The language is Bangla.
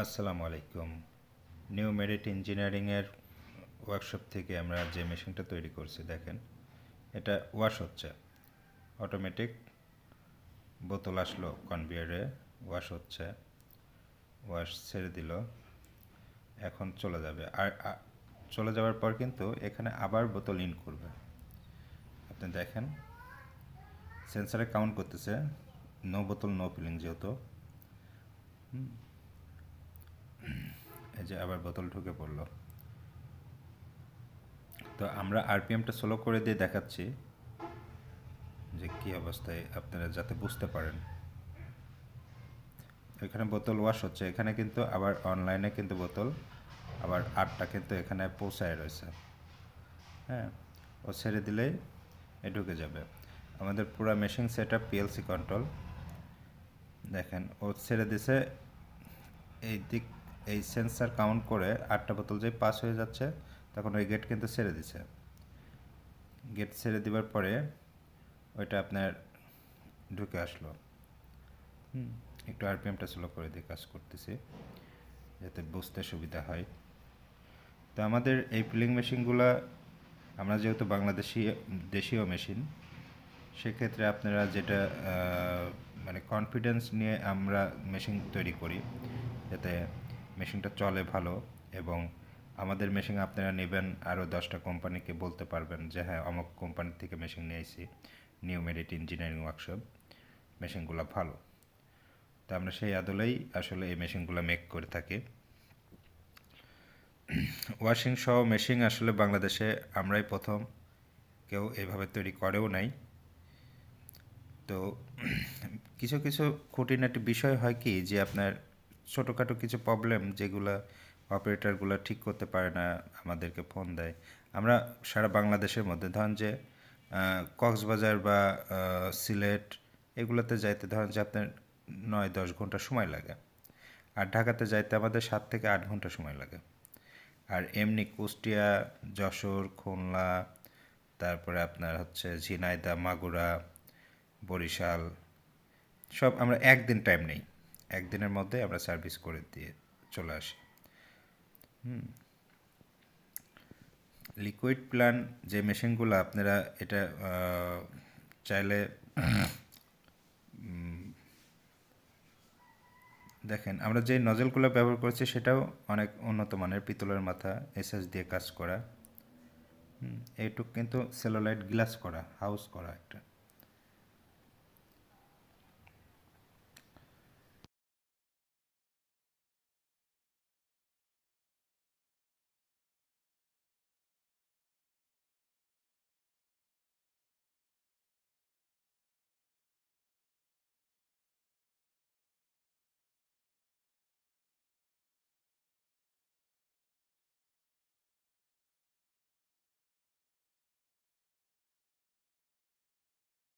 আসসালামু আলাইকুম। নিউ মেরিট ইঞ্জিনিয়ারিংয়ের ওয়ার্কশপ থেকে আমরা যে মেশিনটা তৈরি করছি দেখেন, এটা ওয়াশ হচ্ছে অটোমেটিক। বোতল আসলো কনভেয়ারে, ওয়াশ হচ্ছে, ওয়াশ ছেড়ে দিল, এখন চলে যাবে। আর চলে যাওয়ার পর কিন্তু এখানে আবার বোতল ইন করবে। আপনি দেখেন সেন্সারে কাউন্ট করতেছে, নো বোতল নো ফিলিং যেহেতু। এই যে আবার বোতল ঢুকে পড়লো। তো আমরা আরপিএমটা স্লো করে দিয়ে দেখাচ্ছি যে কী অবস্থায়, আপনারা যাতে বুঝতে পারেন। এখানে বোতল ওয়াশ হচ্ছে, এখানে কিন্তু আবার অনলাইনে কিন্তু বোতল আবার আটটা কিন্তু এখানে পৌঁছায় রয়েছে। হ্যাঁ, ও ছেড়ে দিলেই এ ঢুকে যাবে। আমাদের পুরো machine set up PLC control. দেখেন ও ছেড়ে দিছে, এই সেন্সার কাউন্ট করে আটটা বোতল যে পাস হয়ে যাচ্ছে তখন ওই গেট কিন্তু ছেড়ে দিছে। গেট ছেড়ে দেওয়ার পরে ওইটা আপনার ঢুকে আসলো। একটু আরপিএমটা স্লো করে দিয়ে কাজ করতেছি যাতে বুঝতে সুবিধা হয়। তো আমাদের এই ফিলিং মেশিনগুলো, আমরা যেহেতু দেশীয় মেশিন, সেক্ষেত্রে আপনারা যেটা মানে কনফিডেন্স নিয়ে আমরা মেশিন তৈরি করি যাতে মেশিনটা চলে ভালো, এবং আমাদের মেশিন আপনারা নেবেন আরও 10টা কোম্পানিকে বলতে পারবেন যে হ্যাঁ অমুক কোম্পানি থেকে মেশিন নিয়ে আইছি, নিউ মেরিট ইঞ্জিনিয়ারিং ওয়ার্কশপ, মেশিনগুলো ভালো। তো আমরা সেই আদলেই আসলে এই মেশিনগুলো মেক করে থাকি। ওয়াশিং সহ মেশিন আসলে বাংলাদেশে আমরাই প্রথম, কেউ এভাবে তৈরি করেও নাই। তো কিছু কিছু খুঁটিনাটি বিষয় হয় কি যে আপনার ছোটোখাটো কিছু প্রবলেম যেগুলো অপারেটরগুলো ঠিক করতে পারে না, আমাদেরকে ফোন দেয়। আমরা সারা বাংলাদেশের মধ্যে ধরেন যে কক্সবাজার বা সিলেট এগুলোতে যাইতে ধরেন যে আপনার 9-10 ঘন্টা সময় লাগে, আর ঢাকাতে যাইতে আমাদের 7 থেকে 8 ঘন্টা সময় লাগে। আর এমনি কুষ্টিয়া, যশোর, খুলনা, তারপরে আপনার হচ্ছে ঝিনাইদহ, মাগুরা, বরিশাল, সব আমরা একদিন টাইম নেই, একদিনের মধ্যে আমরা সার্ভিস করে দিয়ে চলে আসি। লিকুইড প্ল্যান যে মেশিনগুলো আপনারা এটা চাইলে দেখেন, আমরা যে নজলগুলো ব্যবহার করছি সেটাও অনেক উন্নত মানের, পিতলের মাথা এসএস দিয়ে কাজ করা। এইটুক কিন্তু সেলোলাইট গ্লাস করা, হাউস করা একটা।